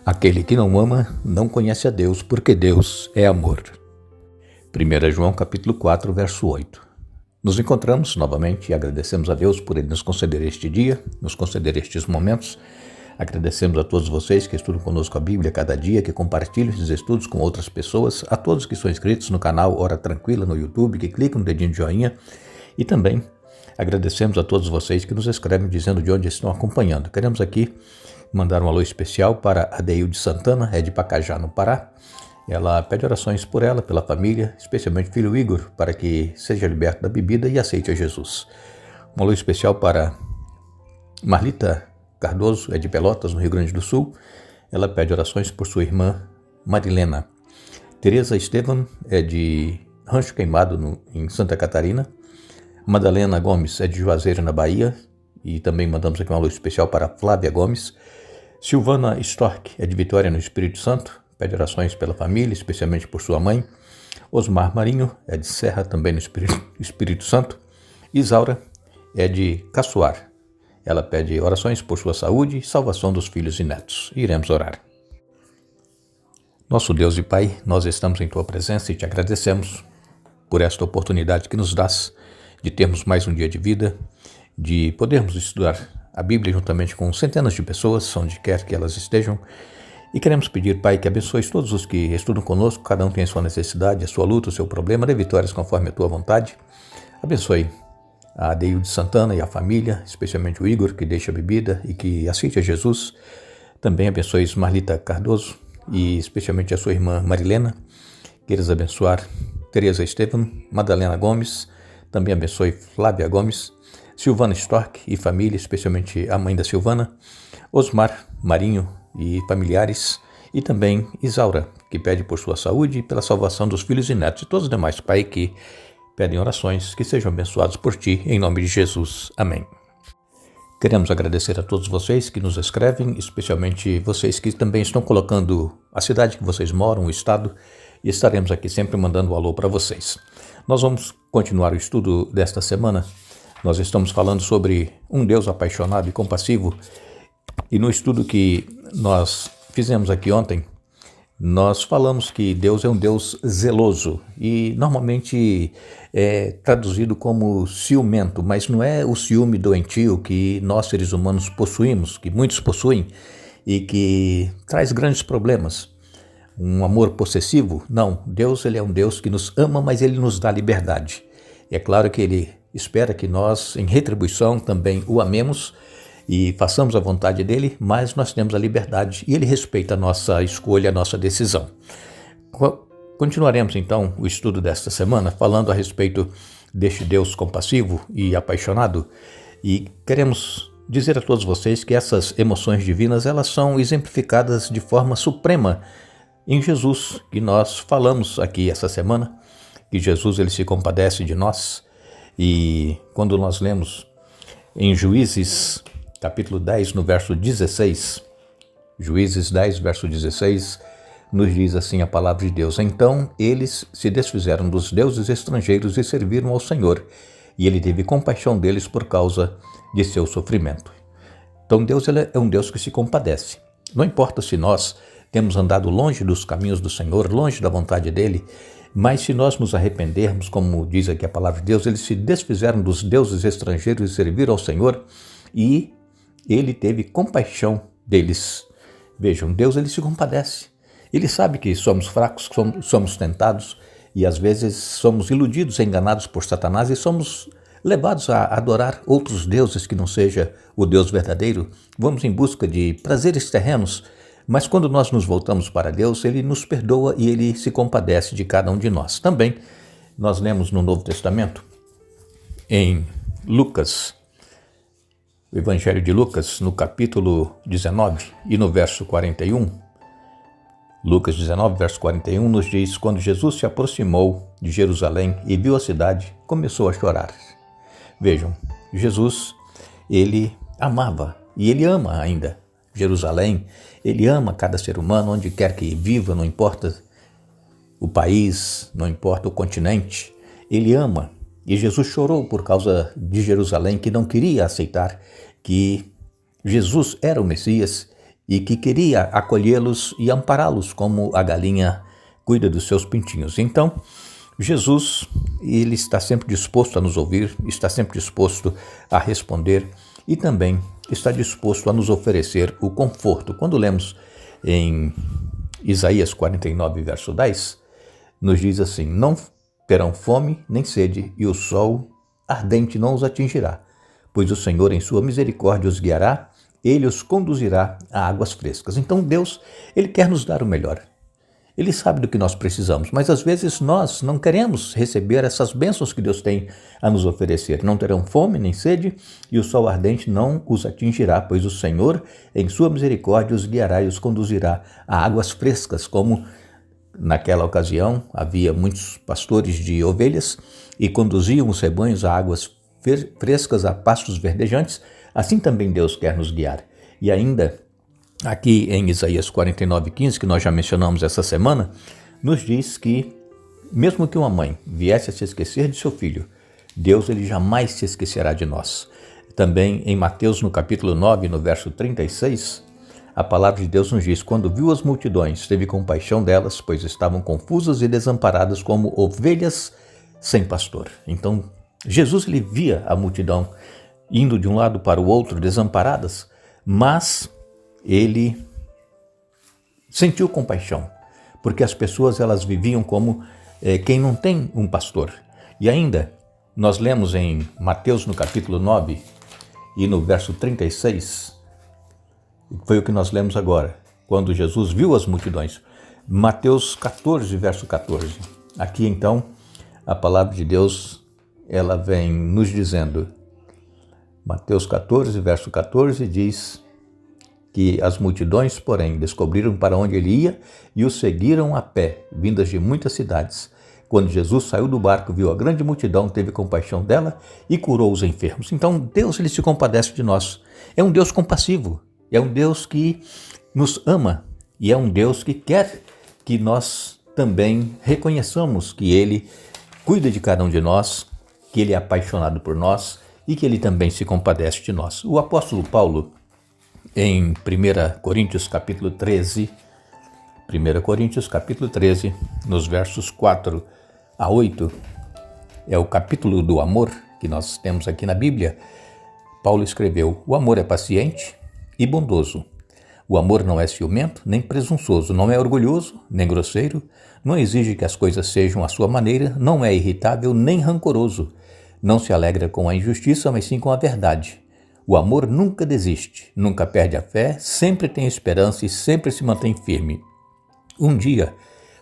Aquele que não ama não conhece a Deus, porque Deus é amor. 1 João capítulo 4, verso 8. Nos encontramos novamente e agradecemos a Deus por Ele nos conceder este dia, nos conceder estes momentos. Agradecemos a todos vocês que estudam conosco a Bíblia cada dia, que compartilham esses estudos com outras pessoas, a todos que são inscritos no canal Hora Tranquila no YouTube, que clicam no dedinho de joinha, e também agradecemos a todos vocês que nos escrevem dizendo de onde estão acompanhando. Queremos aqui mandar um alô especial para a Deilde Santana, é de Pacajá, no Pará. Ela pede orações por ela, pela família, especialmente o filho Igor, para que seja liberto da bebida e aceite a Jesus. Um alô especial para Marlita Cardoso, é de Pelotas, no Rio Grande do Sul. Ela pede orações por sua irmã Marilena. Tereza Estevam é de Rancho Queimado, em Santa Catarina. Madalena Gomes é de Juazeiro, na Bahia. E também mandamos aqui um alô especial para Flávia Gomes. Silvana Stork é de Vitória, no Espírito Santo. Pede orações pela família, especialmente por sua mãe. Osmar Marinho é de Serra, também no Espírito Santo. Isaura é de Caçoar. Ela pede orações por sua saúde e salvação dos filhos e netos. Iremos orar. Nosso Deus e Pai, nós estamos em Tua presença e te agradecemos por esta oportunidade que nos dás de termos mais um dia de vida, de podermos estudar a Bíblia juntamente com centenas de pessoas, onde quer que elas estejam. E queremos pedir, Pai, que abençoes todos os que estudam conosco, cada um tem a sua necessidade, a sua luta, o seu problema, dê vitórias conforme a Tua vontade. Abençoe a Deilde Santana e a família, especialmente o Igor, que deixa a bebida e que aceite a Jesus. Também abençoe Marlita Cardoso e especialmente a sua irmã Marilena. Queiras abençoar Tereza Estevam, Madalena Gomes, também abençoe Flávia Gomes, Silvana Stork e família, especialmente a mãe da Silvana, Osmar Marinho e familiares, e também Isaura, que pede por sua saúde e pela salvação dos filhos e netos, e todos os demais, Pai, que pedem orações, que sejam abençoados por Ti, em nome de Jesus. Amém. Queremos agradecer a todos vocês que nos escrevem, especialmente vocês que também estão colocando a cidade que vocês moram, o estado, e estaremos aqui sempre mandando um alô para vocês. Nós vamos continuar o estudo desta semana. Nós estamos falando sobre um Deus apaixonado e compassivo, e no estudo que nós fizemos aqui ontem, nós falamos que Deus é um Deus zeloso, e normalmente é traduzido como ciumento, mas não é o ciúme doentio que nós seres humanos possuímos, que muitos possuem, e que traz grandes problemas. Um amor possessivo? Não, Deus ele é um Deus que nos ama, mas Ele nos dá liberdade. É claro que Ele espera que nós, em retribuição, também o amemos e façamos a vontade dEle, mas nós temos a liberdade e Ele respeita a nossa escolha, a nossa decisão. Continuaremos então o estudo desta semana falando a respeito deste Deus compassivo e apaixonado, e queremos dizer a todos vocês que essas emoções divinas elas são exemplificadas de forma suprema em Jesus, que nós falamos aqui essa semana, que Jesus ele se compadece de nós. E quando nós lemos em Juízes, capítulo 10, no verso 16, Juízes 10, verso 16, nos diz assim a palavra de Deus: Então eles se desfizeram dos deuses estrangeiros e serviram ao Senhor, e Ele teve compaixão deles por causa de seu sofrimento. Então Deus ele é um Deus que se compadece. Não importa se nós temos andado longe dos caminhos do Senhor, longe da vontade dEle, mas se nós nos arrependermos, como diz aqui a palavra de Deus, eles se desfizeram dos deuses estrangeiros e serviram ao Senhor, e Ele teve compaixão deles. Vejam, Deus ele se compadece. Ele sabe que somos fracos, somos tentados, e às vezes somos iludidos, enganados por Satanás, e somos levados a adorar outros deuses que não seja o Deus verdadeiro. Vamos em busca de prazeres terrenos, mas quando nós nos voltamos para Deus, Ele nos perdoa e Ele se compadece de cada um de nós. Também nós lemos no Novo Testamento, em Lucas, o Evangelho de Lucas, no capítulo 19 e no verso 41, Lucas 19, verso 41, nos diz: Quando Jesus se aproximou de Jerusalém e viu a cidade, começou a chorar. Vejam, Jesus, Ele amava e Ele ama ainda Jerusalém. Ele ama cada ser humano, onde quer que viva, não importa o país, não importa o continente. Ele ama. E Jesus chorou por causa de Jerusalém, que não queria aceitar que Jesus era o Messias e que queria acolhê-los e ampará-los como a galinha cuida dos seus pintinhos. Então, Jesus, ele está sempre disposto a nos ouvir, está sempre disposto a responder e também está disposto a nos oferecer o conforto. Quando lemos em Isaías 49, verso 10, nos diz assim: não terão fome nem sede, e o sol ardente não os atingirá, pois o Senhor em sua misericórdia os guiará, ele os conduzirá a águas frescas. Então Deus, ele quer nos dar o melhor. Ele sabe do que nós precisamos, mas às vezes nós não queremos receber essas bênçãos que Deus tem a nos oferecer. Não terão fome nem sede, e o sol ardente não os atingirá, pois o Senhor, em sua misericórdia, os guiará e os conduzirá a águas frescas. Como naquela ocasião havia muitos pastores de ovelhas e conduziam os rebanhos a águas frescas, a pastos verdejantes, assim também Deus quer nos guiar. E ainda aqui em Isaías 49:15, que nós já mencionamos essa semana, nos diz que mesmo que uma mãe viesse a se esquecer de seu filho, Deus, ele jamais se esquecerá de nós. Também em Mateus, no capítulo 9, no verso 36, a palavra de Deus nos diz: quando viu as multidões, teve compaixão delas, pois estavam confusas e desamparadas como ovelhas sem pastor. Então, Jesus, ele via a multidão indo de um lado para o outro, desamparadas, mas ele sentiu compaixão, porque as pessoas, elas viviam como quem não tem um pastor. E ainda, nós lemos em Mateus, no capítulo 9, e no verso 36, foi o que nós lemos agora, quando Jesus viu as multidões. Mateus 14, verso 14. Aqui, então, a palavra de Deus, ela vem nos dizendo, Mateus 14, verso 14, diz que as multidões, porém, descobriram para onde ele ia e o seguiram a pé, vindas de muitas cidades. Quando Jesus saiu do barco, viu a grande multidão, teve compaixão dela e curou os enfermos. Então, Deus, ele se compadece de nós. É um Deus compassivo, é um Deus que nos ama e é um Deus que quer que nós também reconheçamos que ele cuida de cada um de nós, que ele é apaixonado por nós e que ele também se compadece de nós. O apóstolo Paulo, em 1 Coríntios capítulo 13, 1 Coríntios capítulo 13, nos versos 4 a 8, é o capítulo do amor que nós temos aqui na Bíblia. Paulo escreveu: o amor é paciente e bondoso. O amor não é ciumento, nem presunçoso, não é orgulhoso, nem grosseiro, não exige que as coisas sejam à sua maneira, não é irritável, nem rancoroso, não se alegra com a injustiça, mas sim com a verdade. O amor nunca desiste, nunca perde a fé, sempre tem esperança e sempre se mantém firme. Um dia,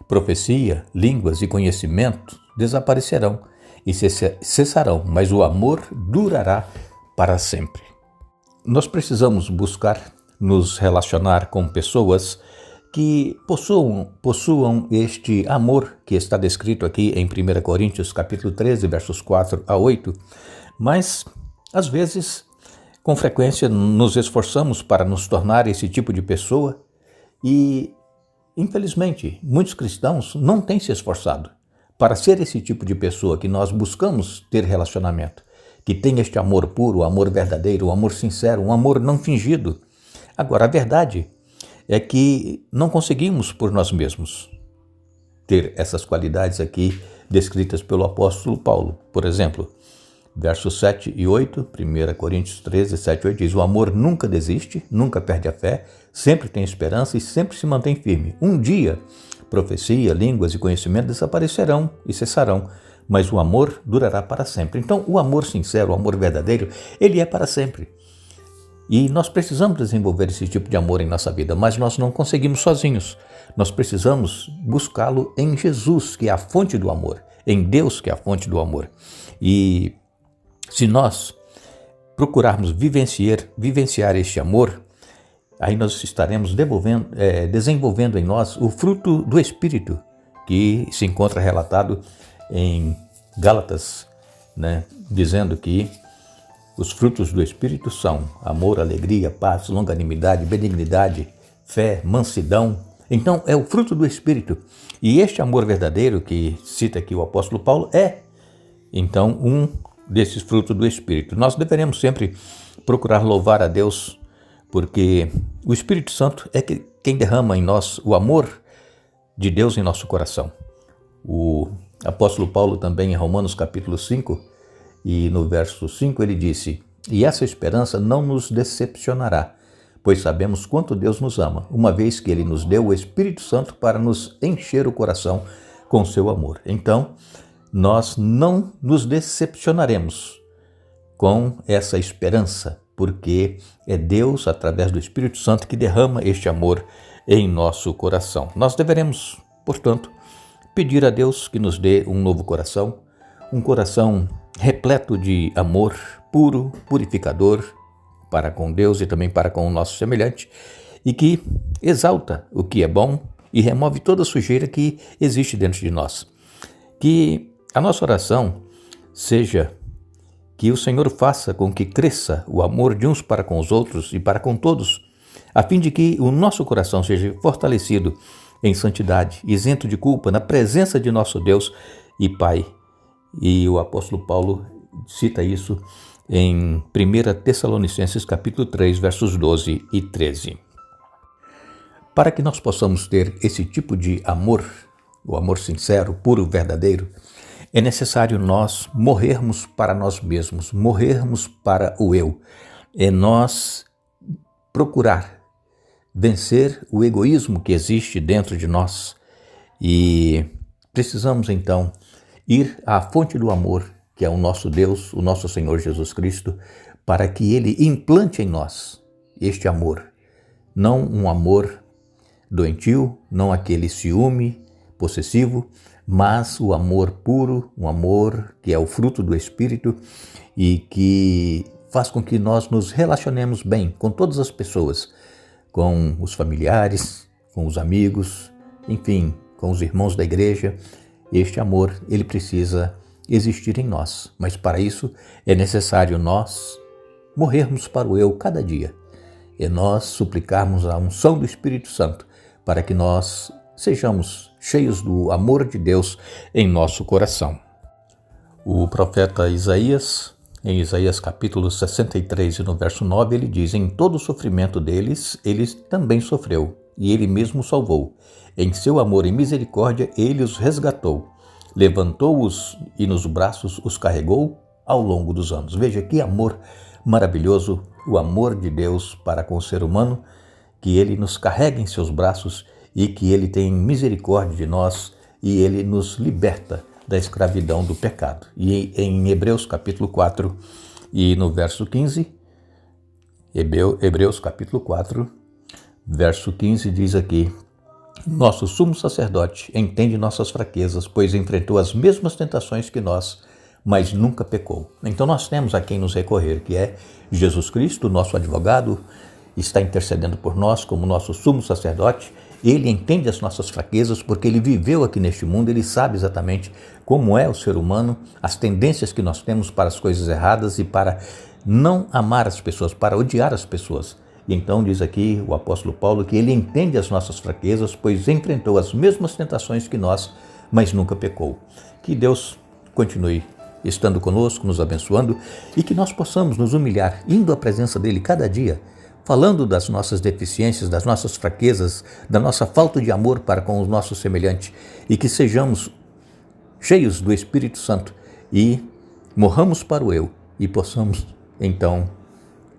profecia, línguas e conhecimento desaparecerão e cessarão, mas o amor durará para sempre. Nós precisamos buscar nos relacionar com pessoas que possuam este amor que está descrito aqui em 1 Coríntios capítulo 13, versos 4 a 8, mas, às vezes, com frequência, nos esforçamos para nos tornar esse tipo de pessoa e, infelizmente, muitos cristãos não têm se esforçado para ser esse tipo de pessoa que nós buscamos ter relacionamento, que tem este amor puro, o amor verdadeiro, o amor sincero, um amor não fingido. Agora, a verdade é que não conseguimos por nós mesmos ter essas qualidades aqui descritas pelo apóstolo Paulo. Por exemplo, versos 7 e 8, 1 Coríntios 13, 7 e 8 diz: o amor nunca desiste, nunca perde a fé, sempre tem esperança e sempre se mantém firme. Um dia, profecia, línguas e conhecimento desaparecerão e cessarão, mas o amor durará para sempre. Então, o amor sincero, o amor verdadeiro, ele é para sempre. E nós precisamos desenvolver esse tipo de amor em nossa vida, mas nós não conseguimos sozinhos. Nós precisamos buscá-lo em Jesus, que é a fonte do amor, em Deus, que é a fonte do amor. E se nós procurarmos vivenciar este amor, aí nós estaremos desenvolvendo em nós o fruto do Espírito, que se encontra relatado em Gálatas, dizendo que os frutos do Espírito são amor, alegria, paz, longanimidade, benignidade, fé, mansidão. Então, é o fruto do Espírito. E este amor verdadeiro que cita aqui o apóstolo Paulo é, então, um desses frutos do Espírito. Nós deveremos sempre procurar louvar a Deus porque o Espírito Santo é quem derrama em nós o amor de Deus em nosso coração. O apóstolo Paulo também em Romanos capítulo 5 e no verso 5 ele disse: "E essa esperança não nos decepcionará, pois sabemos quanto Deus nos ama, uma vez que Ele nos deu o Espírito Santo para nos encher o coração com seu amor." Então, nós não nos decepcionaremos com essa esperança, porque é Deus, através do Espírito Santo, que derrama este amor em nosso coração. Nós deveremos, portanto, pedir a Deus que nos dê um novo coração, um coração repleto de amor, puro, purificador, para com Deus e também para com o nosso semelhante, e que exalta o que é bom e remove toda a sujeira que existe dentro de nós. Que a nossa oração seja que o Senhor faça com que cresça o amor de uns para com os outros e para com todos, a fim de que o nosso coração seja fortalecido em santidade, isento de culpa, na presença de nosso Deus e Pai. E o apóstolo Paulo cita isso em 1 Tessalonicenses capítulo 3, versos 12 e 13. Para que nós possamos ter esse tipo de amor, o amor sincero, puro, verdadeiro, é necessário nós morrermos para nós mesmos, morrermos para o eu. É nós procurar vencer o egoísmo que existe dentro de nós e precisamos então ir à fonte do amor, que é o nosso Deus, o nosso Senhor Jesus Cristo, para que Ele implante em nós este amor. Não um amor doentio, não aquele ciúme possessivo, mas o amor puro, um amor que é o fruto do Espírito e que faz com que nós nos relacionemos bem com todas as pessoas, com os familiares, com os amigos, enfim, com os irmãos da igreja. Este amor, ele precisa existir em nós, mas para isso é necessário nós morrermos para o eu cada dia. É nós suplicarmos a unção do Espírito Santo para que nós sejamos cheios do amor de Deus em nosso coração. O profeta Isaías, em Isaías capítulo 63 e no verso 9, ele diz: "Em todo o sofrimento deles, ele também sofreu, e ele mesmo salvou. Em seu amor e misericórdia, ele os resgatou. Levantou-os e nos braços os carregou ao longo dos anos." Veja que amor maravilhoso, o amor de Deus para com o ser humano, que ele nos carrega em seus braços e que ele tem misericórdia de nós e ele nos liberta da escravidão do pecado. E em Hebreus capítulo 4 e no verso 15, Hebreus capítulo 4, verso 15 diz aqui: "Nosso sumo sacerdote entende nossas fraquezas, pois enfrentou as mesmas tentações que nós, mas nunca pecou." Então nós temos a quem nos recorrer, que é Jesus Cristo, nosso advogado, está intercedendo por nós como nosso sumo sacerdote. Ele entende as nossas fraquezas porque ele viveu aqui neste mundo, ele sabe exatamente como é o ser humano, as tendências que nós temos para as coisas erradas e para não amar as pessoas, para odiar as pessoas. E então diz aqui o apóstolo Paulo que ele entende as nossas fraquezas, pois enfrentou as mesmas tentações que nós, mas nunca pecou. Que Deus continue estando conosco, nos abençoando e que nós possamos nos humilhar, indo à presença dele cada dia, falando das nossas deficiências, das nossas fraquezas, da nossa falta de amor para com o nosso semelhante e que sejamos cheios do Espírito Santo e morramos para o eu e possamos então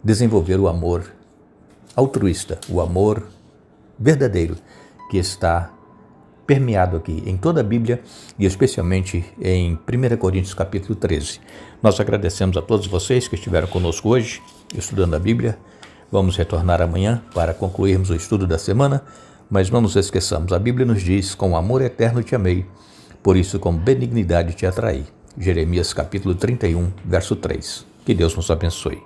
desenvolver o amor altruísta, o amor verdadeiro que está permeado aqui em toda a Bíblia e especialmente em 1 Coríntios capítulo 13. Nós agradecemos a todos vocês que estiveram conosco hoje estudando a Bíblia. Vamos retornar amanhã para concluirmos o estudo da semana, mas não nos esqueçamos, a Bíblia nos diz: "Com amor eterno te amei, por isso com benignidade te atraí." Jeremias capítulo 31, verso 3. Que Deus nos abençoe.